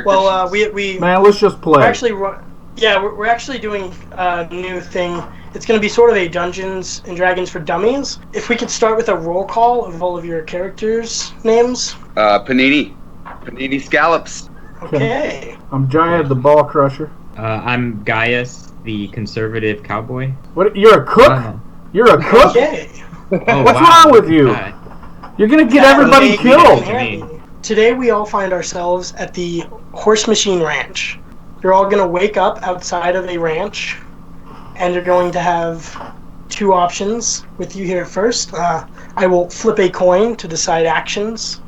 Well, we Man, let's just play. we're actually doing a new thing. It's going to be sort of a Dungeons and Dragons for Dummies. If we could start with a roll call of all of your characters' names. Panini Scallops. Okay. I'm Jiad, the Ball Crusher. I'm Gaius, the conservative cowboy. What? You're a cook? You're a cook? Okay. Oh, What's wow. wrong with you? God. You're gonna get everybody killed. Today we all find ourselves at the Horse Machine Ranch. You're all going to wake up outside of a ranch, and you're going to have two options with you here first. I will flip a coin to decide actions.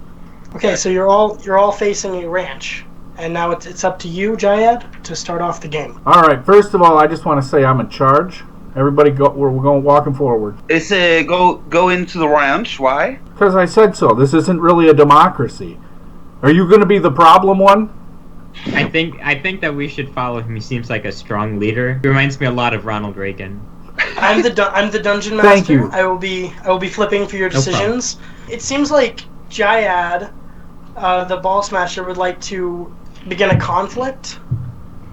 Okay, so you're all facing a ranch, and now it's up to you, Jiad, to start off the game. All right. First of all, I just want to say I'm in charge. Everybody, we're going walking forward. It's go into the ranch. Why? Because I said so. This isn't really a democracy. Are you going to be the problem one? I think that we should follow him. He seems like a strong leader. He reminds me a lot of Ronald Reagan. I'm the dungeon master. Thank you. I will be flipping for your decisions. It seems like Jiad, the ball smasher, would like to begin a conflict.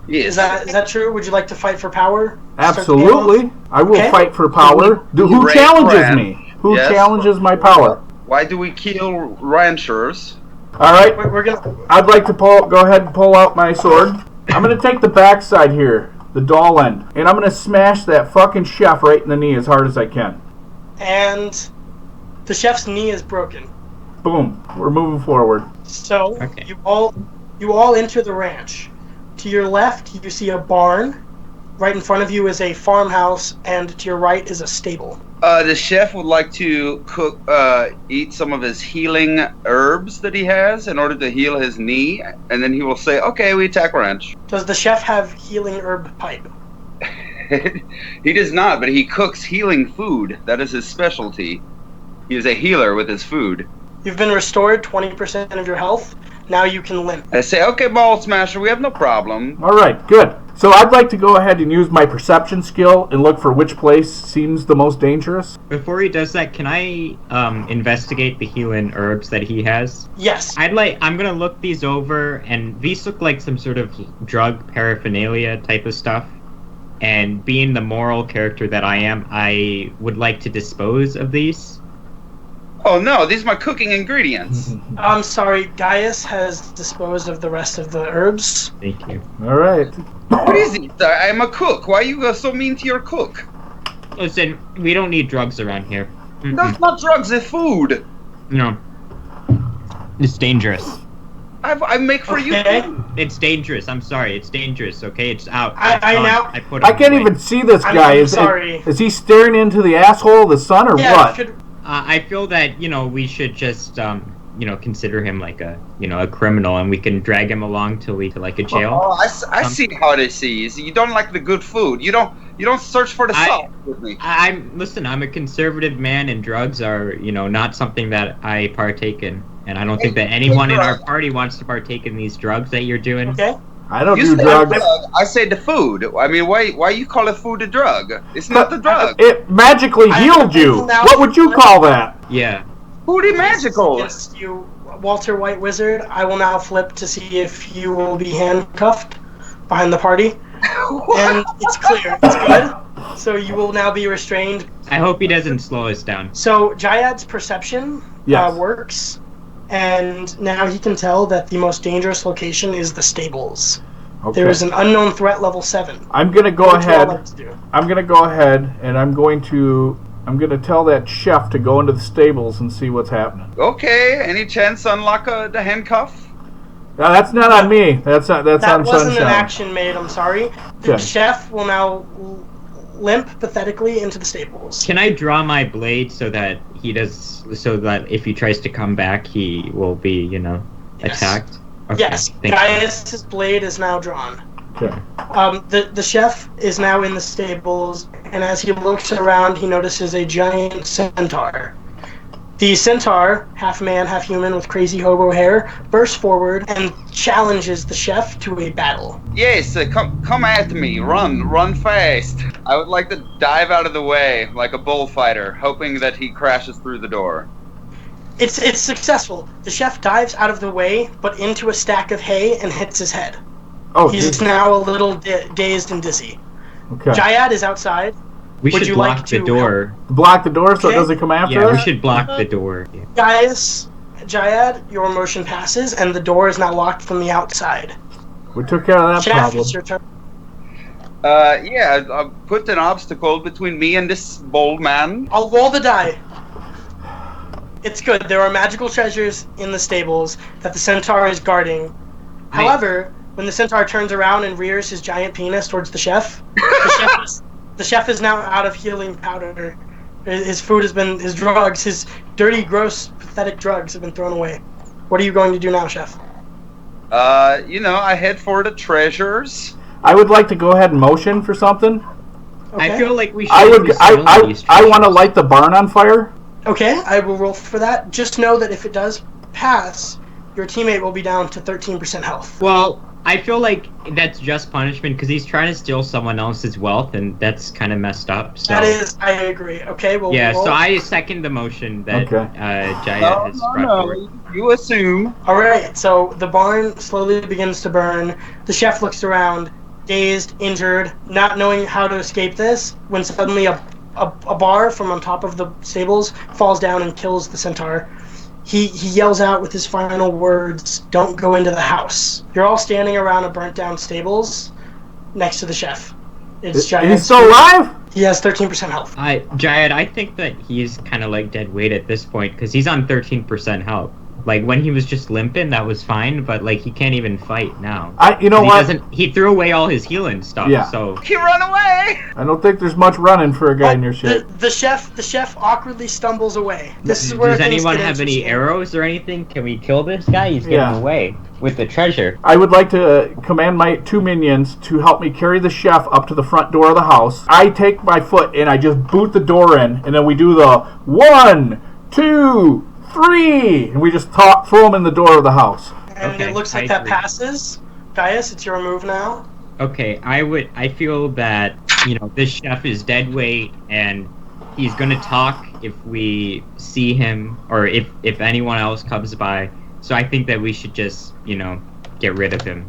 Yes. Is that true? Would you like to fight for power? Absolutely. I will fight for power. Who challenges me? Who challenges my power? Why do we kill ranchers? All right. We're gonna. I'd like to go ahead and pull out my sword. I'm gonna take the backside here, the dull end, and I'm gonna smash that fucking chef right in the knee as hard as I can. And the chef's knee is broken. Boom. We're moving forward. So you all enter the ranch. To your left, you see a barn. Right in front of you is a farmhouse, and to your right is a stable. The chef would like to eat some of his healing herbs that he has in order to heal his knee, and then he will say, "Okay, we attack ranch." Does the chef have healing herb pipe? He does not, but he cooks healing food. That is his specialty. He is a healer with his food. You've been restored 20% of your health. Now you can limp. I say, "Okay, ball smasher, we have no problem." All right, good. So I'd like to go ahead and use my perception skill and look for which place seems the most dangerous. Before he does that, can I investigate the healing herbs that he has? Yes. I'm gonna look these over, and these look like some sort of drug paraphernalia type of stuff. And being the moral character that I am, I would like to dispose of these. Oh no, these are my cooking ingredients. I'm sorry, Gaius has disposed of the rest of the herbs. Thank you. All right. What is it? I'm a cook. Why are you so mean to your cook? Listen, we don't need drugs around here. That's not drugs, it's food. No. It's dangerous. I make for you food. It's dangerous. I'm sorry. It's dangerous, okay? It's out. I can't even see this guy. I'm sorry. Is he staring into the asshole of the sun or what? I feel that, we should just, consider him like a criminal, and we can drag him along to a jail. Oh, I see how this is. You don't like the good food. You don't search for the salt with me. Listen, I'm a conservative man, and drugs are, not something that I partake in. And I don't think that anyone in our party wants to partake in these drugs that you're doing. Okay. I don't do drugs. I say the food. I mean, why you call it food a drug? It's not the drug. It magically healed you. What would you call that? Yeah. Food magical. Against you, Walter White Wizard, I will now flip to see if you will be handcuffed behind the party. And it's clear. It's good. So you will now be restrained. I hope he doesn't slow us down. So Jiad's perception works. And now he can tell that the most dangerous location is the stables. Okay. There is an unknown threat level 7. I'm gonna go ahead. I'm gonna go ahead and I'm gonna tell that chef to go into the stables and see what's happening. Okay. Any chance to unlock the handcuff? No, that's not on me. That's on Sunshine. That wasn't an action made. I'm sorry. The chef will now limp pathetically into the stables. Can I draw my blade so that if he tries to come back, he will be, attacked? Okay, yes. Gaius' blade is now drawn. Okay. The chef is now in the stables, and as he looks around, he notices a giant centaur. The centaur, half man, half human, with crazy hobo hair, bursts forward and challenges the chef to a battle. Yes, come at me. Run fast. I would like to dive out of the way like a bullfighter, hoping that he crashes through the door. It's successful. The chef dives out of the way, but into a stack of hay and hits his head. Oh, He's Jesus. now a little dazed and dizzy. Okay. Jiad is outside. We Would should you block like the to door. Block the door so it Okay. doesn't come after Yeah, we us? should block the door. Yeah. Jiad, your motion passes, and the door is now locked from the outside. We took care of that Chef, problem. it's your turn. Yeah, I've put an obstacle between me and this bold man. I'll roll the die. It's good. There are magical treasures in the stables that the centaur is guarding. However, when the centaur turns around and rears his giant penis towards the chef, the chef is now out of healing powder. His food has been, his drugs, his dirty, gross, pathetic drugs have been thrown away. What are you going to do now, chef? I head for the treasures. I would like to go ahead and motion for something. Okay. I feel like we should. I want to to light the barn on fire. Okay, I will roll for that. Just know that if it does pass, your teammate will be down to 13% health. Well, I feel like that's just punishment because he's trying to steal someone else's wealth, and that's kind of messed up. So. That is, I agree. Okay, well, Yeah, roll. so I second the motion that Okay. Jiad has brought forward. You assume. All right, so the barn slowly begins to burn. The chef looks around, dazed, injured, not knowing how to escape this, when suddenly a bar from on top of the stables falls down and kills the centaur. He yells out with his final words, "Don't go into the house." You're all standing around a burnt-down stables next to the chef. It's Jiad. He's still alive? He has 13% health. Jiad, I think that he's kind of like dead weight at this point because he's on 13% health. Like when he was just limping, that was fine, but like he can't even fight now. You know what? He threw away all his healing stuff. Yeah. So He run away. I don't think there's much running for a guy in your shape. The chef awkwardly stumbles away. This is where does things anyone get have any interesting. arrows or anything? Can we kill this guy? He's getting Yeah. away with the treasure. I would like to command my 2 minions to help me carry the chef up to the front door of the house. I take my foot and I just boot the door in, and then we do the 1, 2, 3, and we just throw him in the door of the house. And Okay, it looks I like that agree. passes. Gaius, it's your move now. Okay, I feel that, this chef is dead weight and he's gonna talk if we see him or if anyone else comes by. So I think that we should just, get rid of him.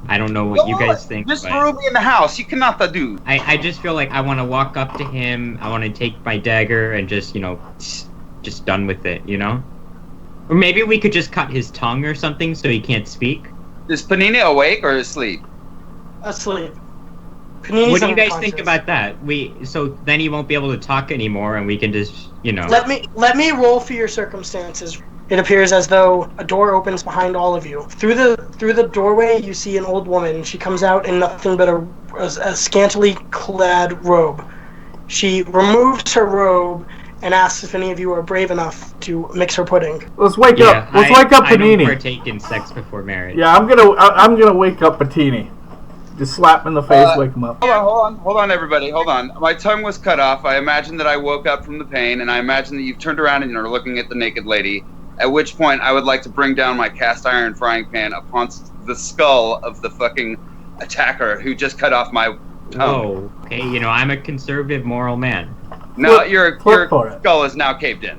I don't know what you guys think, Just but throw me in the house. You cannot do. I just feel like I want to walk up to him. I want to take my dagger and just, just done with it, Or maybe we could just cut his tongue or something so he can't speak. Is Panini awake or asleep? Asleep. Panini's What do you guys unconscious. think about that? So then he won't be able to talk anymore, and we can just, Let me roll for your circumstances. It appears as though a door opens behind all of you. Through the doorway, you see an old woman. She comes out in nothing but a scantily clad robe. She removes her robe and asks if any of you are brave enough to mix her pudding. Let's wake up. Let's wake up I don't Panini. partake in sex before marriage. Yeah, I'm gonna wake up Panini. Just slap him in the face, wake him up. Hold on, everybody. Hold on. My tongue was cut off. I imagine that I woke up from the pain, and I imagine that you've turned around and are looking at the naked lady. At which point, I would like to bring down my cast iron frying pan upon the skull of the fucking attacker who just cut off my tongue. Oh, okay. I'm a conservative, moral man. No, your flip for it. skull is now caved in.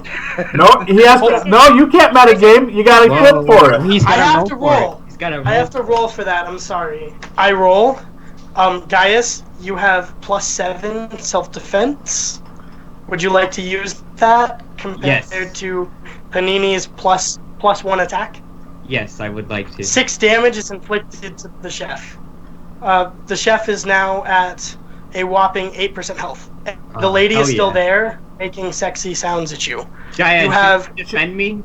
No, he has to. No, you can't metagame. You gotta flip for it. He's I gotta have to for it. roll. He's gotta roll. I have to roll for that. I'm sorry. I roll. Gaius, you have +7 self-defense. Would you like to use that compared Yes. to Panini's +1 attack? Yes, I would like to. 6 damage is inflicted to the chef. The chef is now at a whopping 8% health. The lady is still there, making sexy sounds at you. Giant, you have- defend me.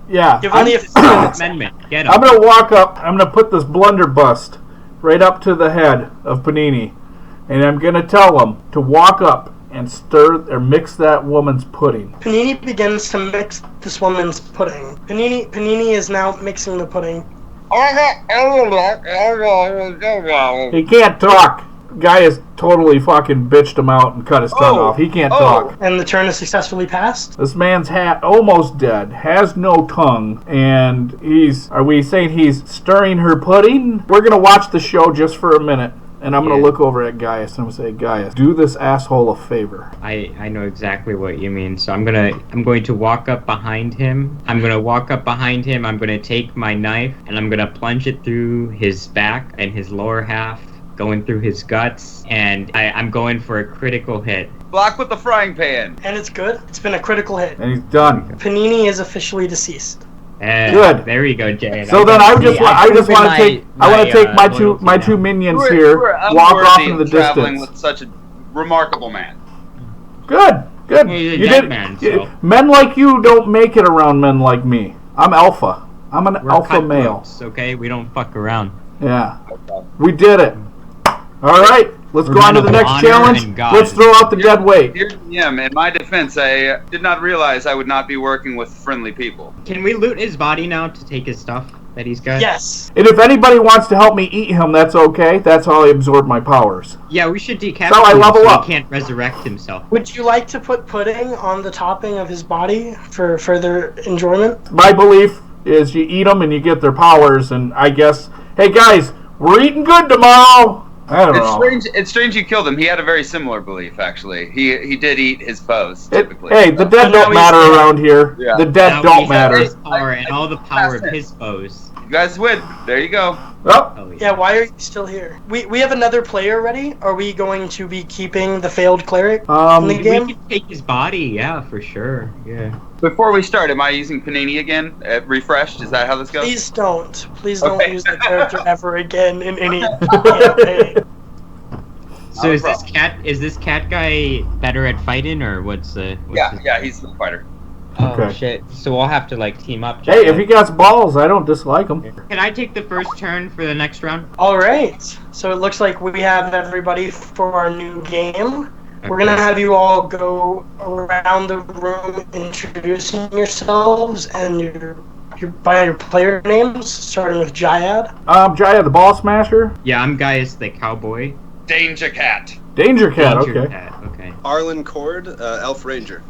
Yeah. Give only a few minutes. Amendment. Get him. I'm gonna walk up. I'm gonna put this blunderbuss right up to the head of Panini, and I'm gonna tell him to walk up and stir or mix that woman's pudding. Panini begins to mix this woman's pudding. Panini is now mixing the pudding. He can't talk. Guy has totally fucking bitched him out and cut his tongue off. He can't talk. And the turn is successfully passed. This man's almost dead, has no tongue, and are we saying he's stirring her pudding? We're gonna watch the show just for a minute, and I'm going to look over at Gaius, and I'm going to say, Gaius, do this asshole a favor. I know exactly what you mean. So I'm going to walk up behind him. I'm going to take my knife, and I'm going to plunge it through his back and his lower half, going through his guts, and I'm going for a critical hit. Block with the frying pan. And it's good. It's been a critical hit. And he's done. Panini is officially deceased. Good. There you go, Jay. So then I want to take my two minions here, walk off into the traveling distance. with such a remarkable man. Good. He's a dead man, so. Men like you don't make it around men like me. I'm alpha. I'm an alpha male. Okay, we don't fuck around. Yeah. We did it. All right. Let's go on to the next challenge. Let's throw out the dead weight. Here's him. In my defense, I did not realize I would not be working with friendly people. Can we loot his body now to take his stuff that he's got? Yes. And if anybody wants to help me eat him, that's okay. That's how I absorb my powers. Yeah, we should decapitate So I level him so up. he can't resurrect himself. Would you like to put pudding on the topping of his body for further enjoyment? My belief is you eat them and you get their powers, and I guess, hey guys, we're eating good tomorrow. I don't know. It's strange you killed him. He had a very similar belief, actually. He did eat his foes, typically. Hey, the dead don't matter around here. Yeah. The dead don't matter. His power and all the power of his foes. You guys win. There you go. Oh, Yeah, why are you still here? We have another player ready. Are we going to be keeping the failed cleric in the game? We can take his body, yeah, for sure. Yeah. Before we start, am I using Panini again? Refreshed? Is that how this goes? Please don't. Please don't Okay. use that character ever again in any campaign. So is this cat guy better at fighting, or what's the? Yeah, he's the fighter. Oh Okay. shit! So we'll have to like team up. hey, if he got balls, I don't dislike him. Can I take the first turn for the next round? All right. So it looks like we have everybody for our new game. We're gonna have you all go around the room introducing yourselves and your by your player names, starting with Jiad. Jaya the ball smasher. Yeah, I'm Gaius the cowboy. Danger Cat. Danger cat. Danger Okay. Cat, okay. Arlen Cord, Elf Ranger.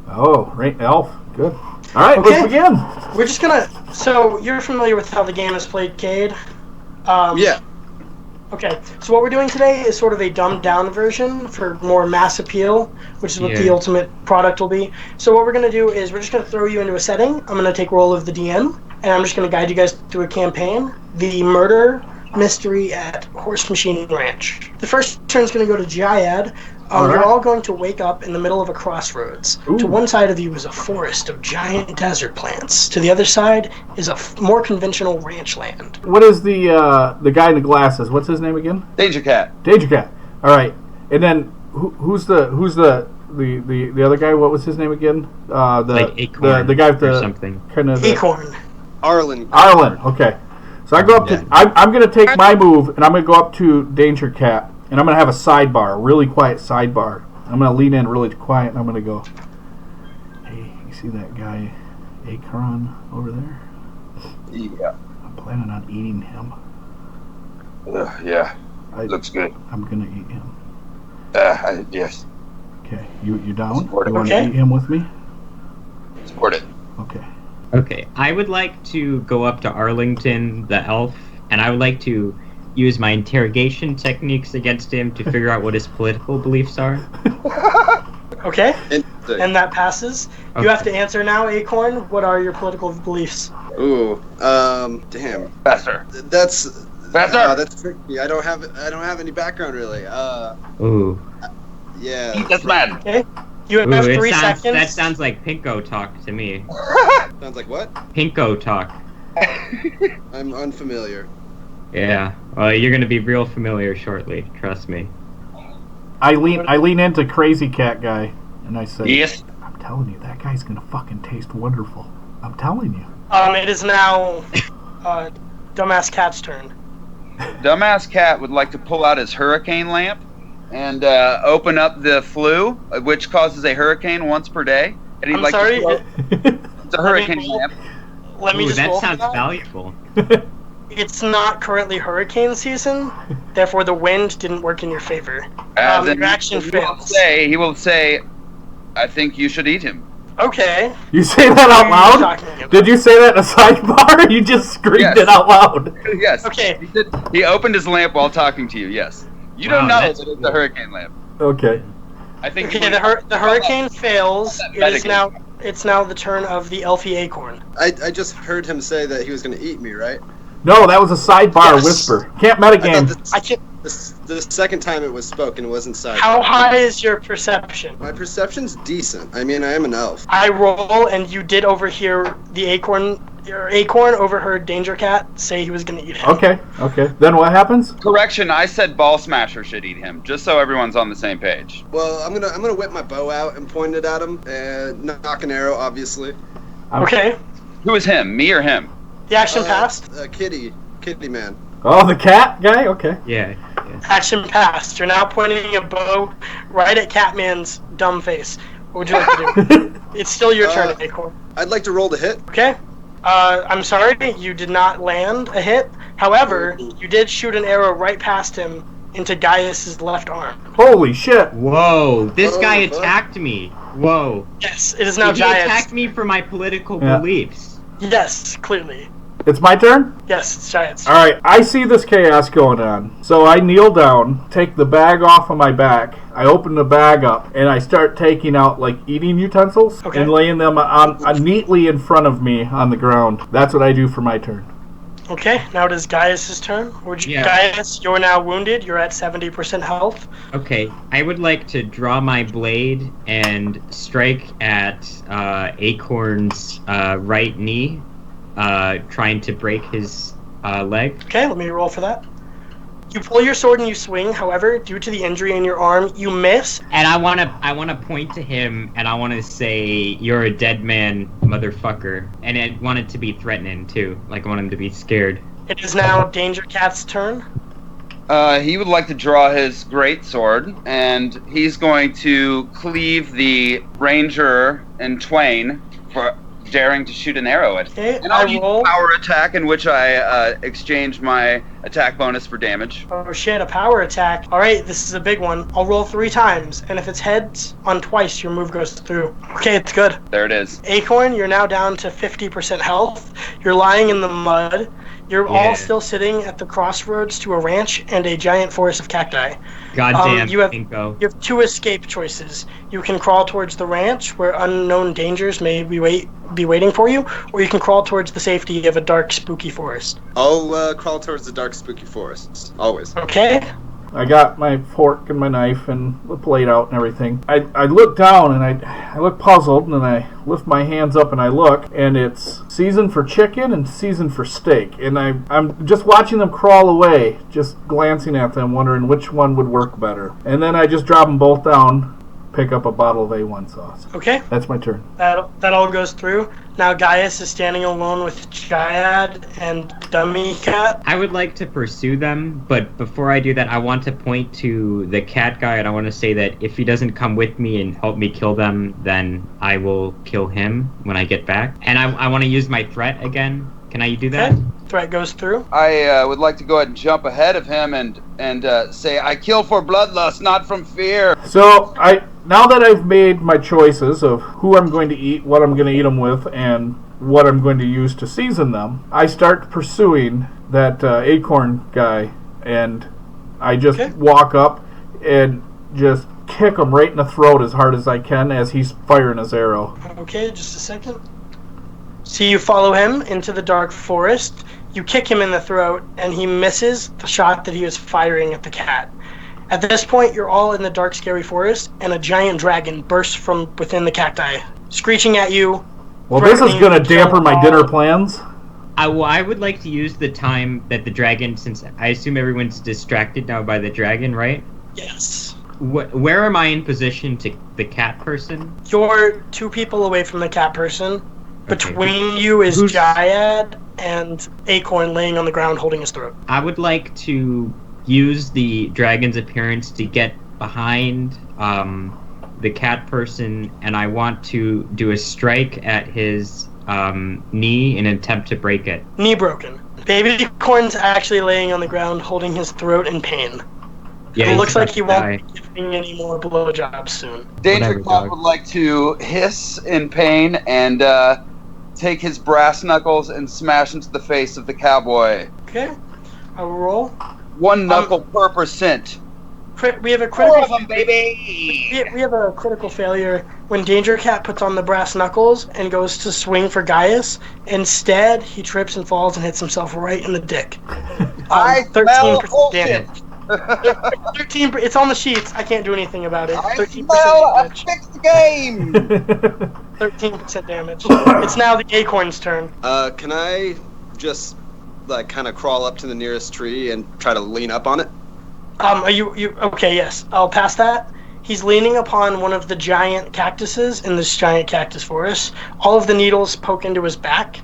Oh, elf. Good. All right, Okay. let's begin. We're just gonna. So you're familiar with how the game is played, Cade? Yeah. Okay, so what we're doing today is sort of a dumbed down version for more mass appeal, which is what the Yeah. ultimate product will be. So what we're going to do is we're just going to throw you into a setting. I'm going to take role of the DM, and I'm just going to guide you guys through a campaign. The murder mystery at Horse Machine Ranch. The first turn is going to go to Jiad. You're all going to wake up in the middle of a crossroads. Ooh. To one side of you is a forest of giant desert plants. To the other side is a more conventional ranch land. What is the guy in the glasses? What's his name again? Danger Cat. Danger cat. All right, and then who's the other guy? What was his name again? Like Acorn the guy with or the something. kind of Acorn. Arlen. Arlen. Okay, so I go up to. I'm gonna take my move, and I'm gonna go up to Danger Cat, and I'm gonna have a sidebar, a really quiet sidebar. I'm gonna lean in really quiet, and I'm gonna go, hey, you see that guy, Acorn over there? Yeah. I'm planning on eating him. Yeah. I- Looks good. I'm gonna eat him. Yes. Okay, you down? Support it. You want Okay. to eat him with me? Support it. Okay. Okay, I would like to go up to Arlington, the elf, and I would like to use my interrogation techniques against him to figure out what his political beliefs are. Okay? Interesting. And that passes. Okay. You have to answer now, Acorn. What are your political beliefs? Ooh. Damn. Faster. That's Faster. that's tricky. I don't have any background really. Ooh. Yeah. That's mad. Okay? You have Ooh, 3 that seconds. sounds like Pinko talk to me. Sounds like what? Pinko talk. I'm unfamiliar. Yeah. Well, you're gonna be real familiar shortly. Trust me. I lean into Crazy Cat guy, and I say, Yes. I'm telling you, that guy's gonna fucking taste wonderful. I'm telling you. It is now Dumbass Cat's turn. Dumbass Cat would like to pull out his hurricane lamp and open up the flue, which causes a hurricane once per day. And he'd I'm like sorry. to it's a hurricane roll. lamp. Let me Ooh, just that roll for sounds that. valuable. It's not currently hurricane season, therefore the wind didn't work in your favor. Then Your action fails. He will say, I think you should eat him. Okay. You say that out What are you loud? talking about? Did you say that in a sidebar? Or you just screamed Yes. it out loud. Yes. Okay. He opened his lamp while talking to you, yes. You Wow, don't know that that's it's a cool. hurricane lamp. Okay. I think. Okay, the hurricane fails. that It is metagame. it's now the turn of the Elfie Acorn. I just heard him say that he was going to eat me, right? No, that was a sidebar Yes. whisper. Can't I metagame. thought I can. the second time it was spoken, it wasn't side. How high is your perception? My perception's decent. I mean, I am an elf. I roll, and you did overhear the acorn. Your acorn overheard Danger Cat say he was going to eat him. Okay. Then what happens? Correction, I said Ball Smasher should eat him, just so everyone's on the same page. Well, I'm gonna whip my bow out and point it at him and knock an arrow, obviously. Okay. Who is him? Me or him? The action passed. Kitty man. Oh, the cat guy? Okay. Yeah. Action passed. You're now pointing a bow right at Catman's dumb face. What would you like to do? It's still your turn, Acorn. I'd like to roll to hit. Okay. I'm sorry, you did not land a hit. However, you did shoot an arrow right past him into Gaius's left arm. Holy shit. Whoa, this guy fuck. attacked me. Whoa. Yes, it is now He Gaius. attacked me for my political Yeah. beliefs. Yes, clearly. It's my turn? Yes, it's Giants. Alright, I see this chaos going on. So I kneel down, take the bag off of my back, I open the bag up, and I start taking out, like, eating utensils Okay. and laying them neatly in front of me on the ground. That's what I do for my turn. Okay, now it is Gaius' turn. Yeah. Gaius, you're now wounded. You're at 70% health. Okay, I would like to draw my blade and strike at Acorn's right knee, trying to break his leg. Okay, let me roll for that. You pull your sword and you swing. However, due to the injury in your arm, you miss. And I wanna point to him and I wanna say, "You're a dead man, motherfucker." And I want it to be threatening too. Like I want him to be scared. It is now Danger Cat's turn. He would like to draw his great sword, and he's going to cleave the ranger in twain for daring to shoot an arrow at him. Okay, And I'll I use roll. power attack, in which I exchange my attack bonus for damage. Oh shit, a power attack. Alright, this is a big one. I'll roll 3 times, and if it's heads on twice, your move goes through. Okay, it's good. There it is. Acorn, you're now down to 50% health. You're lying in the mud. You're Yeah. all still sitting at the crossroads to a ranch and a giant forest of cacti. Goddamn, you have- Pinko. You have 2 escape choices. You can crawl towards the ranch, where unknown dangers may be waiting for you, or you can crawl towards the safety of a dark, spooky forest. I'll crawl towards the dark, spooky forests. Always. Okay? I got my fork and my knife and the plate out and everything. I look down and I look puzzled, and I lift my hands up and I look, and it's season for chicken and season for steak. And I'm just watching them crawl away, just glancing at them, wondering which one would work better. And then I just drop them both down, pick up a bottle of A1 sauce. Okay. That's my turn. That all goes through. Now Gaius is standing alone with Jiad and Dummy Cat. I would like to pursue them, but before I do that, I want to point to the cat guy, and I want to say that if he doesn't come with me and help me kill them, then I will kill him when I get back. And I want to use my threat again. Can I do that? Okay. Threat goes through. I would like to go ahead and jump ahead of him and say, I kill for bloodlust, not from fear. So now that I've made my choices of who I'm going to eat, what I'm going to eat them with, and what I'm going to use to season them, I start pursuing that acorn guy, and I just Okay. walk up and just kick him right in the throat as hard as I can as he's firing his arrow. Okay, just a second. So you follow him into the dark forest. You kick him in the throat, and he misses the shot that he was firing at the cat. At this point, you're all in the dark, scary forest, and a giant dragon bursts from within the cacti, screeching at you. Well, this is threatening going to to kill dampen my all- dinner plans. I would like to use the time that the dragon, since I assume everyone's distracted now by the dragon, right? Yes. Where am I in position to the cat person? You're 2 people away from the cat person. Okay. Between you is Who's- Jiad and Acorn laying on the ground holding his throat. I would like to use the dragon's appearance to get behind the cat person, and I want to do a strike at his knee in an attempt to break it. Knee broken. Baby Corn's actually laying on the ground holding his throat in pain. Yeah, It he's looks like about he to won't die. be giving any more blowjobs soon. Danger Whatever, Cat dog. would like to hiss in pain and take his brass knuckles and smash into the face of the cowboy. Okay, I will roll. 1 knuckle per percent. We have a Four critical. of them, baby. We have a critical failure when Danger Cat puts on the brass knuckles and goes to swing for Gaius. Instead, he trips and falls and hits himself right in the dick. I smell 13% bullshit. damage. 13. It's on the sheets. I can't do anything about it. I 13% smell a damage. fixed game. 13% damage. It's now the acorn's turn. Can I just like kind of crawl up to the nearest tree and try to lean up on it? Are you okay? Yes, I'll pass that. He's leaning upon one of the giant cactuses in this giant cactus forest. All of the needles poke into his back,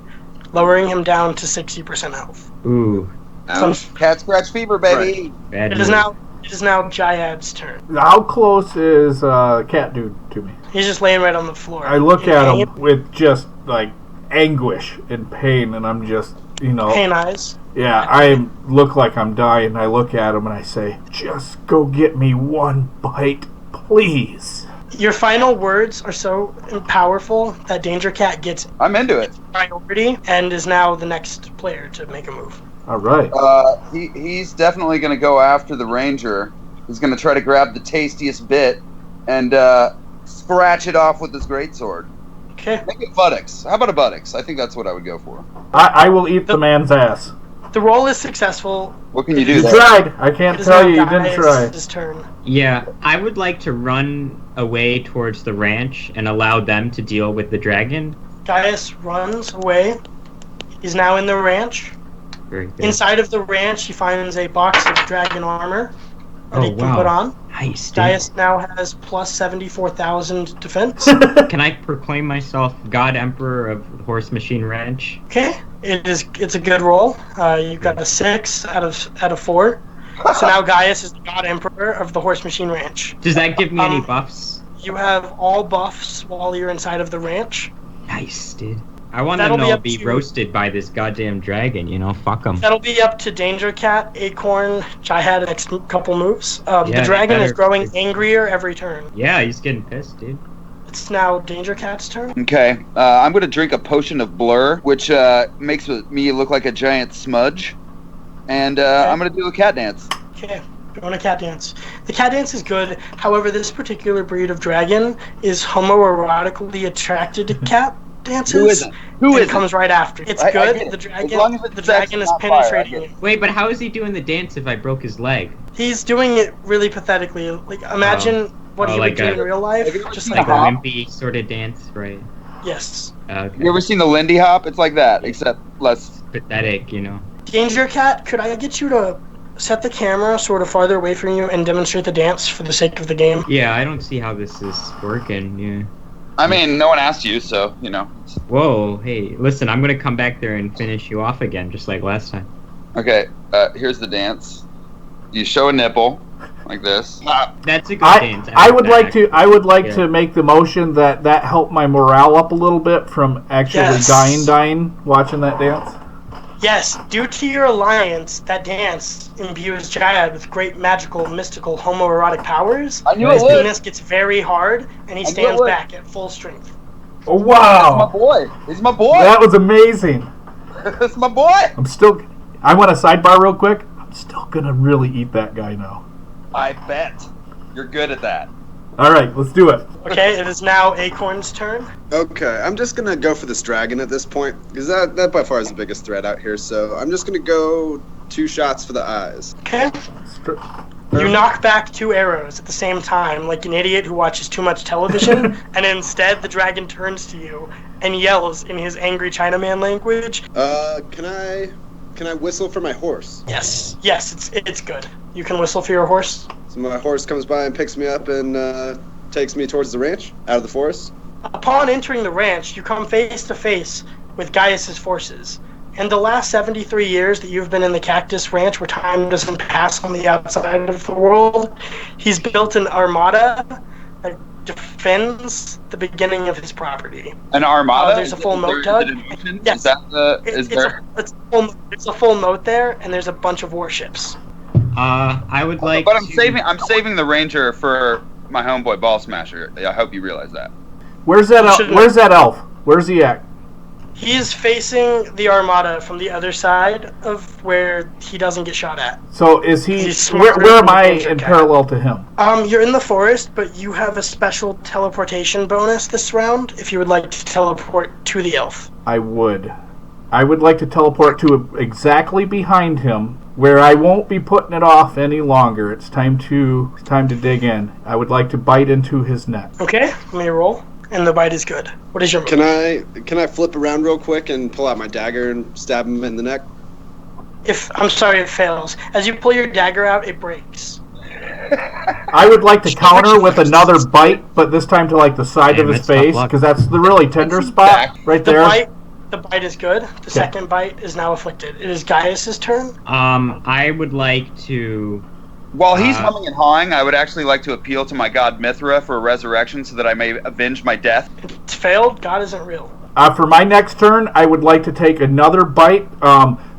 lowering him down to 60% health. Ooh. Ouch. Cat scratch fever, baby. Bad It is news. now Jiad's turn. How close is Cat Dude to me? He's just laying right on the floor. I look You at hang him with just like anguish and pain, and I'm just, Pain eyes. yeah, I look like I'm dying. I look at him and I say, "Just go get me one bite, please." Your final words are so powerful that Danger Cat gets I'm into it. priority and is now the next player to make a move. All right. He's definitely going to go after the ranger. He's going to try to grab the tastiest bit and scratch it off with his greatsword. Okay. Make it buttocks. How about a buttocks? I think that's what I would go for. I will eat the man's ass. The roll is successful. What can you do You there? tried. I can't It is tell now you didn't try. Gaius' turn. Yeah, I would like to run away towards the ranch and allow them to deal with the dragon. Gaius runs away. He's now in the ranch. Very good. Inside of the ranch, he finds a box of dragon armor that he Oh, can wow. put on. Nice, dude. Gaius now has plus 74,000 defense. Can I proclaim myself God Emperor of Horse Machine Ranch? Okay, it's a good roll. You've got a 6 out of 4. So now Gaius is the God Emperor of the Horse Machine Ranch. Does that give me any Um, buffs? You have all buffs while you're inside of the ranch. Nice, dude. I want That'll them be to up be to- roasted by this goddamn dragon, fuck them. That'll be up to Danger Cat, Acorn, Jiad, next couple moves. The Yeah, dragon is better- growing angrier every turn. Yeah, he's getting pissed, dude. It's now Danger Cat's turn. Okay, I'm going to drink a potion of blur, which makes me look like a giant smudge. And I'm going to do a cat dance. Okay, doing a cat dance. The cat dance is good. However, this particular breed of dragon is homoerotically attracted to cat dances. Who isn't? Who and it isn't? comes right after. It's I good. get it. The dragon, As long as it's the sex dragon and is not fire, I penetrating get you. Wait, but how is he doing the dance if I broke his leg? He's doing it really pathetically. Like imagine what Oh, he like would do a- in real life. Have you ever Just seen like a hop? that. Wimpy sort of dance, right? Yes. Okay. You ever seen the Lindy Hop? It's like that, except less. Pathetic, Danger Cat, could I get you to set the camera sort of farther away from you and demonstrate the dance for the sake of the game? Yeah, I don't see how this is working, yeah. I mean, no one asked you, so, it's- Whoa, hey, listen, I'm gonna come back there and finish you off again, just like last time. Okay, here's the dance. You show a nipple, like this. That's a good dance. I would like Yeah. to make the motion that helped my morale up a little bit from actually Yes. dying watching that dance. Yes, due to your alliance, that dance imbues Jiad with great magical, mystical, homoerotic powers. I knew His it would. penis gets very hard, and he I knew it stands would. back at full strength. Oh That's my wow, boy. He's my boy. that was amazing. That's my boy. I want a sidebar real quick. I'm still gonna really eat that guy now. I bet. You're good at that. All right, let's do it. Okay, it is now Acorn's turn. Okay, I'm just gonna go for this dragon at this point because that by far is the biggest threat out here. So I'm just gonna go 2 shots for the eyes. Okay. You knock back 2 arrows at the same time, like an idiot who watches too much television, and instead the dragon turns to you and yells in his angry Chinaman language. Can I whistle for my horse? Yes, it's good. You can whistle for your horse. So my horse comes by and picks me up and takes me towards the ranch, out of the forest. Upon entering the ranch, you come face to face with Gaius's forces. In the last 73 years that you've been in the Cactus Ranch, where time doesn't pass on the outside of the world, he's built an armada that defends the beginning of his property. An armada? There's a full moat Is tug. it an ocean? Yes. Is that the... Is there... It's a full moat there, and there's a bunch of warships. I would like But I'm to... saving the ranger for my homeboy Ball Smasher. I hope you realize that. Where's that elf? Where's he at? He is facing the Armada from the other side of where he doesn't get shot at. So is he? He's Where smarter am than I the Ninja in Cat. parallel to him? You're in the forest, but you have a special teleportation bonus this round if you would like to teleport to the elf. I would like to teleport to exactly behind him, where I won't be putting it off any longer. It's time to dig in. I would like to bite into his neck. Okay, let me roll. And the bite is good. What is your move? Can I flip around real quick and pull out my dagger and stab him in the neck? I'm sorry, it fails. As you pull your dagger out, it breaks. I would like to counter with another bite, but this time to like the side of his that's tough face, luck. because that's the really tender spot right The there. bite is good. The second bite is now afflicted. It is Gaius's turn. I would like to. While he's humming and hawing, I would actually like to appeal to my god Mithra for a resurrection so that I may avenge my death. It's failed. God isn't real. For my next turn, I would like to take another bite.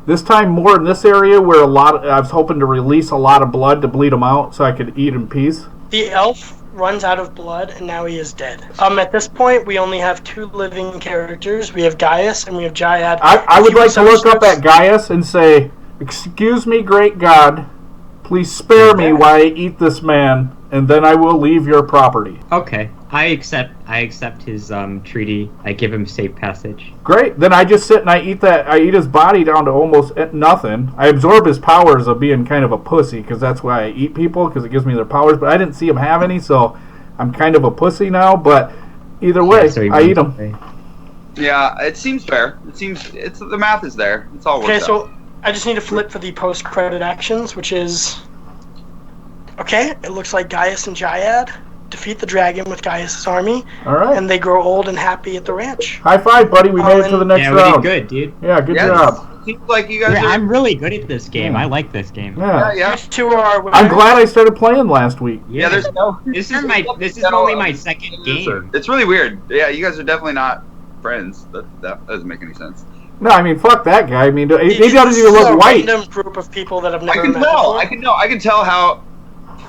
This time more in this area where I was hoping to release a lot of blood to bleed him out so I could eat in peace. The elf runs out of blood, and now he is dead. At this point, we only have 2 living characters. We have Gaius, and we have Jiad. I would like to look up at Gaius and say, "Excuse me, great god. Please spare me while I eat this man, and then I will leave your property." Okay, I accept his treaty. I give him safe passage. Great. Then I just sit and I eat his body down to almost nothing. I absorb his powers of being kind of a pussy, because that's why I eat people, because it gives me their powers. But I didn't see him have any, so I'm kind of a pussy now. But either way, So he I eat runs him. away. Yeah, it seems fair. It's the math is there. It's all works Okay, out. so I just need to flip for the post-credit actions, which is... Okay, it looks like Gaius and Jiad defeat the dragon with Gaius' army, All right. and they grow old and happy at the ranch. High five, buddy. We made it to the next Yeah, we did round. good, dude. Yeah, good Yeah, job. it seems like you guys are. I'm really good at this game. Yeah. I like this game. Yeah. These 2 are our winners. I'm glad I started playing last week. Yeah, there's no. This is only my second game. It's really weird. Yeah, you guys are definitely not friends. That doesn't make any sense. No, I mean, fuck that guy. I mean, he This doesn't is even a look white. random group of people that have I never can met tell. before. I can tell how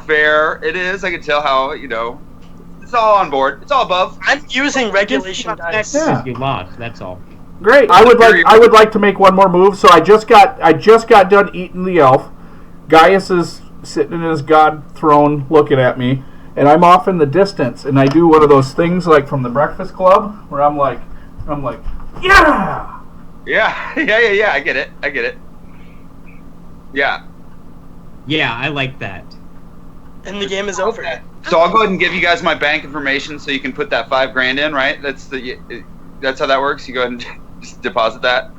fair it is. I can tell how it's all on board. It's all above. I'm using regulation dice. Yeah. You lost. That's all. Great. I would like to make one more move. So I just got done eating the elf. Gaius is sitting in his god throne looking at me, and I'm off in the distance, and I do one of those things like from the Breakfast Club where I'm like, yeah. Yeah. I get it. Yeah. Yeah, I like that. And the game is over. So I'll go ahead and give you guys my bank information so you can put that $5,000 in, right? That's how that works. You go ahead and just deposit that.